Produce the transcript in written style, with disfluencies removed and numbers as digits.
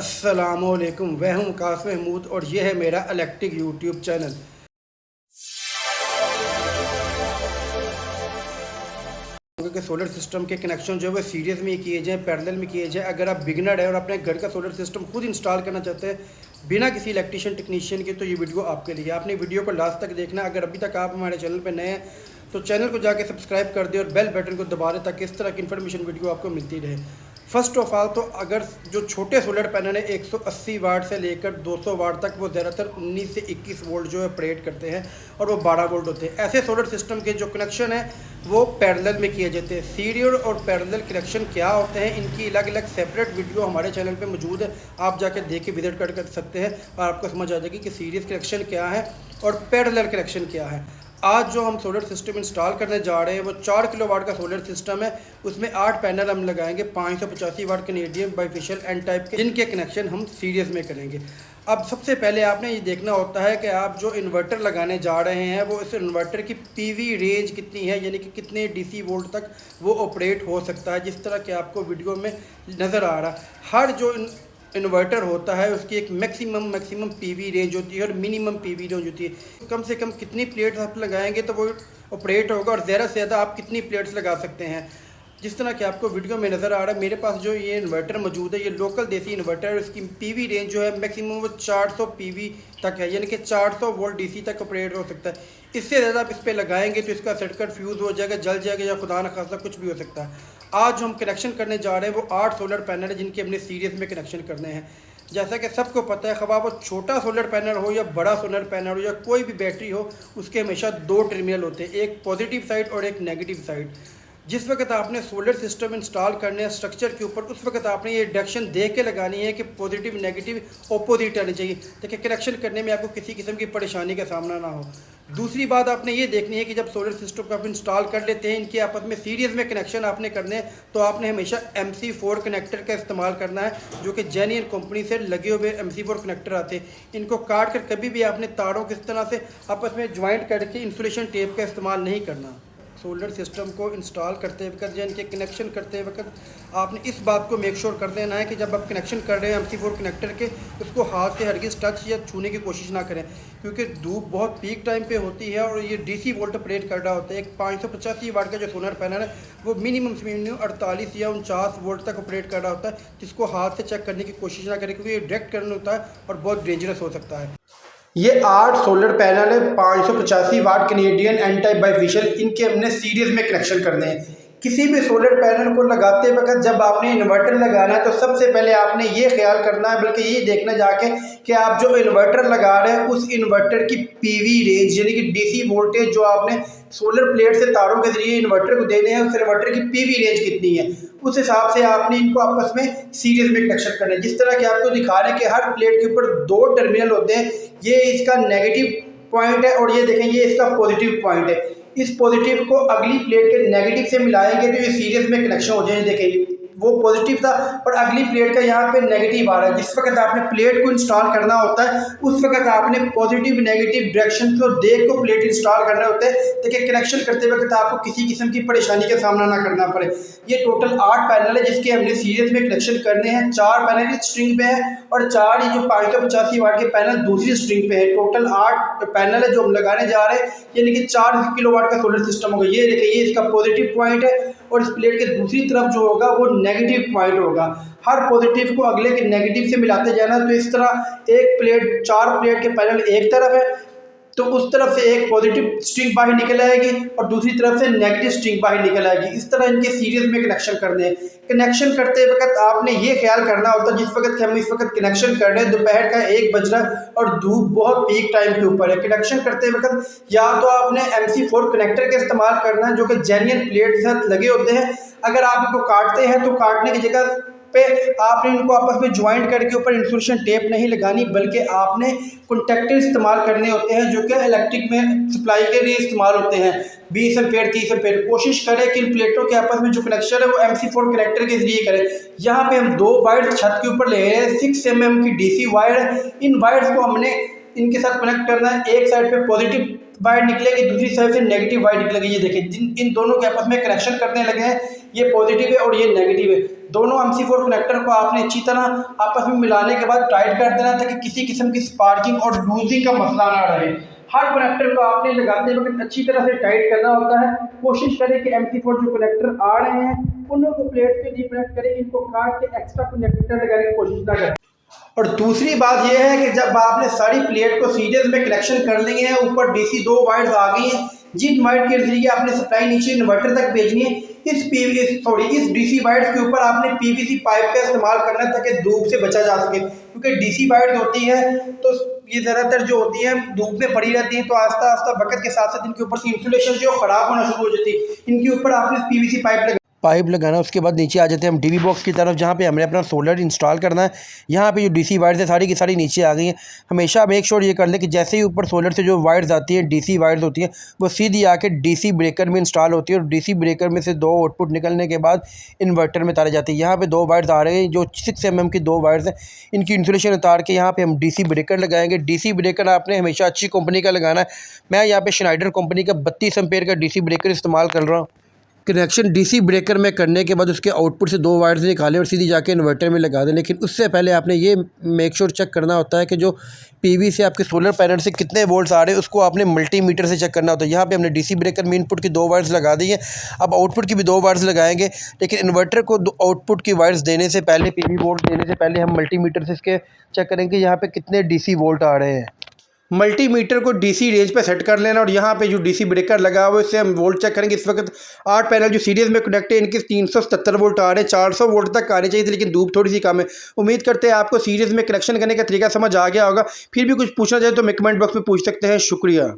अस्सलामुअलैकुम, वह हूँ कासिम महमूद और ये है मेरा इलेक्ट्रिक यूट्यूब चैनल। कि सोलर सिस्टम के कनेक्शन जो है वो सीरीज़ में किए जाएँ, पैरेलल में किए जाएँ। अगर आप बिगिनर है और अपने घर का सोलर सिस्टम खुद इंस्टॉल करना चाहते हैं बिना किसी इलेक्ट्रिशियन टेक्नीशियन के, तो ये वीडियो आपके लिए। आपने वीडियो को लास्ट तक देखना। अगर अभी तक आप हमारे चैनल पर नए हैं तो चैनल को जाके सब्सक्राइब कर दें और बेल बटन को दबा दें ताकि इस तरह की इन्फॉर्मेशन वीडियो आपको मिलती रहे। फ़र्स्ट ऑफ ऑल तो अगर जो छोटे सोलर पैनल है 180 वाट से लेकर 200 वाट तक, वो ज़्यादातर 19 से 21 वोल्ट जो है ऑपरेट करते हैं और वो 12 वोल्ट होते हैं। ऐसे सोलर सिस्टम के जो कनेक्शन है वो पैरेलल में किए जाते हैं। सीरियल और पैरेलल कनेक्शन क्या होते हैं, इनकी अलग अलग सेपरेट वीडियो हमारे चैनल पे मौजूद है। आप जाके देख के विजिट कर सकते हैं और आपको समझ आ जाएगी कि सीरीज़ कनेक्शन क्या है और पैरेलल कनेक्शन क्या है। आज जो हम सोलर सिस्टम इंस्टॉल करने जा रहे हैं वो 4 किलोवाट का सोलर सिस्टम है। उसमें 8 पैनल हम लगाएंगे 585 वाट कैनेडियन बाइफेशियल एन टाइप के, जिनके कनेक्शन हम सीरीज़ में करेंगे। अब सबसे पहले आपने ये देखना होता है कि आप जो इन्वर्टर लगाने जा रहे हैं वो इस इन्वर्टर की पीवी रेंज कितनी है, यानी कि कितने डीसी वोल्ट तक वो ऑपरेट हो सकता है। जिस तरह के आपको वीडियो में नज़र आ रहा है, हर जो इन्वर्टर होता है उसकी एक मैक्सिमम पीवी रेंज होती है और मिनिमम पीवी रेंज होती है। कम से कम कितनी प्लेट्स आप लगाएंगे तो वो ऑपरेट होगा और ज़्यादा से ज़्यादा आप कितनी प्लेट्स लगा सकते हैं। जिस तरह कि आपको वीडियो में नज़र आ रहा है, मेरे पास जो ये इन्वर्टर मौजूद है ये लोकल देसी इन्वर्टर है। उसकी पीवी रेंज जो है मैक्सिमम वो 400 पीवी तक है, यानी कि 400 वोल्ट डीसी तक ऑपरेट हो सकता है। इससे ज़्यादा आप इस पर लगाएंगे तो इसका सर्किट फ्यूज़ हो जाएगा, जल जाएगा या खुदा न खासा कुछ भी हो सकता है। आज जो हम कनेक्शन करने जा रहे हैं वो 8 सोलर पैनल है जिनके हमने सीरीज़ में कनेक्शन करने हैं। जैसा कि सबको पता है, खबा वो छोटा सोलर पैनल हो या बड़ा सोलर पैनल हो या कोई भी बैटरी हो, उसके हमेशा 2 टर्मिनल होते हैं, एक पॉजिटिव साइड और एक नेगेटिव साइड। जिस वक्त आपने सोलर सिस्टम इंस्टॉल करने हैं स्ट्रक्चर के ऊपर, उस वक्त आपने ये डायरेक्शन देख के लगानी है कि पॉजिटिव नेगेटिव ऑपोजिट आनी चाहिए ताकि कनेक्शन करने में आपको किसी किस्म की परेशानी का सामना ना हो। दूसरी बात आपने ये देखनी है कि जब सोलर सिस्टम को आप इंस्टॉल कर लेते हैं, इनके आपस में सीरीज़ में कनेक्शन आपने करने हैं तो आपने हमेशा MC4 कनेक्टर का इस्तेमाल करना है, जो कि जेन्युइन कंपनी से लगे हुए MC4 कनेक्टर आते हैं। इनको काट कर कभी भी आपने तारों किस तरह से आपस में ज्वाइंट करके इंसुलेशन टेप का इस्तेमाल नहीं करना। सोलर सिस्टम को इंस्टॉल करते वक्त या इनके कनेक्शन करते वक्त आपने इस बात को मेक श्योर कर देना है कि जब आप कनेक्शन कर रहे हैं MC4 कनेक्टर के, उसको हाथ से हरगिज़ टच या छूने की कोशिश ना करें, क्योंकि धूप बहुत पीक टाइम पे होती है और ये DC वोल्ट ऑपरेट कर रहा होता है। एक 585 वाट का जो सोलर पैनल है वो मिनिमम से मिनिमम 48 या 49 वोल्ट तक ऑपरेट कर रहा होता है, जिसको हाथ से चेक करने की कोशिश ना करें क्योंकि ये डायरेक्ट करंट होता है और बहुत डेंजरस हो सकता है। ये 8 सोलर पैनल है 585 वाट कैनेडियन एन टाइप बाइफेशियल, इनके हमने सीरीज़ में कनेक्शन करने हैं। किसी भी सोलर पैनल को लगाते वक्त जब आपने इन्वर्टर लगाना है तो सबसे पहले आपने ये ख्याल करना है, बल्कि ये देखना जाके कि आप जो इन्वर्टर लगा रहे हैं उस इन्वर्टर की पीवी रेंज यानी कि डीसी वोल्टेज जो आपने सोलर प्लेट से तारों के जरिए इन्वर्टर को देने हैं, उस इन्वर्टर की पीवी रेंज कितनी है, उस हिसाब से आपने इनको आपस में सीरीज में कनेक्शन करना है। जिस तरह के आपको दिखा रहे हैं कि हर प्लेट के ऊपर 2 टर्मिनल होते हैं, ये इसका नेगेटिव पॉइंट है और ये देखें ये इसका पॉजिटिव पॉइंट है। इस पॉजिटिव को अगली प्लेट के नेगेटिव से मिलाएंगे तो ये सीरीज में कनेक्शन हो जाएंगे। देखिए वो पॉजिटिव था और अगली प्लेट का यहाँ पे नेगेटिव आ रहा है। जिस वक्त आपने प्लेट को इंस्टॉल करना होता है उस वक्त आपने पॉजिटिव नेगेटिव डायरेक्शन को देख को प्लेट इंस्टॉल करने होते हैं ताकि कनेक्शन करते वक्त आपको किसी किस्म की परेशानी का सामना ना करना पड़े। ये टोटल 8 पैनल है जिसके हमने सीरीज में कनेक्शन करने हैं। 4 पैनल इस स्ट्रिंग पे है और 4 ये जो 585 वाट के पैनल दूसरी स्ट्रिंग पे है। टोटल 8 पैनल है जो हम लगाने जा रहे हैं, यानी कि 4 किलोवाट का सोलर सिस्टम होगा। ये देखिए ये इसका पॉजिटिव पॉइंट है और इस प्लेट के दूसरी तरफ जो होगा वो नेगेटिव पॉइंट होगा। हर पॉजिटिव को अगले के नेगेटिव से मिलाते जाना। तो इस तरह एक प्लेट 4 प्लेट के पैनल एक तरफ है तो उस तरफ से एक पॉजिटिव स्ट्रिंग बाहर निकल आएगी और दूसरी तरफ से नेगेटिव स्ट्रिंग बाहर निकल आएगी। इस तरह इनके सीरीज में कनेक्शन करने हैं। कनेक्शन करते वक्त आपने ये ख्याल करना होता है, जिस वक्त हम इस वक्त कनेक्शन कर रहे हैं दोपहर का 1 बज रहा है और धूप बहुत पीक टाइम के ऊपर है। कनेक्शन करते वक्त या तो आपने MC4 कनेक्टर का इस्तेमाल करना है जो कि जेन्युइन प्लेट के साथ लगे होते हैं। अगर आप इनको काटते हैं तो काटने की जगह पे आपने इनको आपस में ज्वाइंट करके ऊपर इंसुलेशन टेप नहीं लगानी, बल्कि आपने कॉन्टैक्टर इस्तेमाल करने होते हैं जो कि इलेक्ट्रिक में सप्लाई के लिए इस्तेमाल होते हैं। 20 एम्पेयर 30 एम्पेयर। कोशिश करें कि इन प्लेटों के आपस में जो कनेक्शन है वो MC4 कनेक्टर के जरिए करें। यहाँ पे हम 2 वायर छत के ऊपर ले रहे हैं, 6 mm की DC वायर है। इन वायर्स को हमने इनके साथ कनेक्ट करना है, एक साइड पे पॉजिटिव वायर निकलेगी, दूसरी साइड से नेगेटिव वायर निकलेगी। ये देखें इन दोनों के आपस में कनेक्शन करने लगे हैं, ये पॉजिटिव है और ये नेगेटिव है। दोनों MC4 कनेक्टर को आपने अच्छी तरह आपस में मिलाने के बाद टाइट कर देना ताकि किसी किस्म की स्पार्किंग और लूजिंग का मसला ना रहे। हर कनेक्टर को आपने लगाते वक्त अच्छी तरह से टाइट करना होता है। कोशिश करें कि MC4 जो कनेक्टर आ रहे हैं उन्हों को प्लेट से कनेक्ट करें, इनको काट के एक्स्ट्रा कनेक्टर लगाने की कोशिश ना करें। और दूसरी बात यह है कि जब आपने सारी प्लेट को सीरीज में कनेक्शन कर लिए हैं, ऊपर DC 2 वायर्स आ गई हैं, जिन वायर के जरिए आपने सप्लाई नीचे इन्वर्टर तक भेजनी है, इस DC वायर्स के ऊपर आपने PVC पाइप का इस्तेमाल करना है ताकि धूप से बचा जा सके। क्योंकि DC वायर्स होती है तो ये ज़्यादातर जो होती है धूप में पड़ी रहती हैं, तो आस्ता आस्ता वक्त के साथ साथ इनके ऊपर से इंसुलेशन जो ख़राब होना शुरू हो जाती है। इनके ऊपर आपने PVC पाइप लगाना। उसके बाद नीचे आ जाते हैं हम DB बॉक्स की तरफ, जहाँ पे हमने अपना सोलर इंस्टॉल करना है। यहाँ पे जो DC वायर्स है सारी की सारी नीचे आ गई हैं। हमेशा मेक श्योर ये कर लें कि जैसे ही ऊपर सोलर से जो वायर्स आती हैं, DC वायर्स होती हैं, वो सीधी आके DC ब्रेकर में इंस्टॉल होती है और DC ब्रेकर में से 2 आउटपुट निकलने के बाद इन्वर्टर में उतारे जाते हैं। यहाँ पे 2 वायर्स आ रहे हैं जो 6 mm की 2 वायर्स हैं, इनकी इंसुलेशन उतार के यहाँ पे हम DC ब्रेकर लगाएंगे। DC ब्रेकर आपने हमेशा अच्छी कंपनी का लगाना है। मैं यहाँ पे श्नाइडर कंपनी का 32 एम्पेयर का DC ब्रेकर इस्तेमाल कर रहा हूँ। कनेक्शन DC ब्रेकर में करने के बाद उसके आउटपुट से 2 वायर्स निकालें और सीधी जाके इन्वर्टर में लगा दें। लेकिन उससे पहले आपने ये मेक श्योर चेक करना होता है कि जो PV से आपके सोलर पैनल से कितने वोल्ट्स आ रहे हैं, उसको आपने मल्टीमीटर से चेक करना होता है। यहाँ पे हमने DC ब्रेकर में इनपुट की 2 वायर्स लगा दी हैं, अब आउटपुट की भी 2 वायर्स लगाएंगे। लेकिन इन्वर्टर को आउटपुट की वायर्स देने से पहले, PV वोल्ट देने से पहले हम मल्टीमीटर से इसके चेक करेंगे यहाँ पर कितने DC वोल्ट आ रहे हैं। मल्टीमीटर को DC रेंज पे सेट कर लेना और यहाँ पे जो DC ब्रेकर लगा हुआ है इससे हम वोल्ट चेक करेंगे। इस वक्त 8 पैनल जो सीरीज में कनेक्ट है इनके 377 वोल्ट आ रहे हैं। 400 वोल्ट तक आने चाहिए थे, लेकिन धूप थोड़ी सी कम है। उम्मीद करते हैं आपको सीरीज में कनेक्शन करने का तरीका समझ आ गया होगा। फिर भी कुछ पूछना चाहे तो कमेंट बॉक्स में पूछ सकते हैं। शुक्रिया।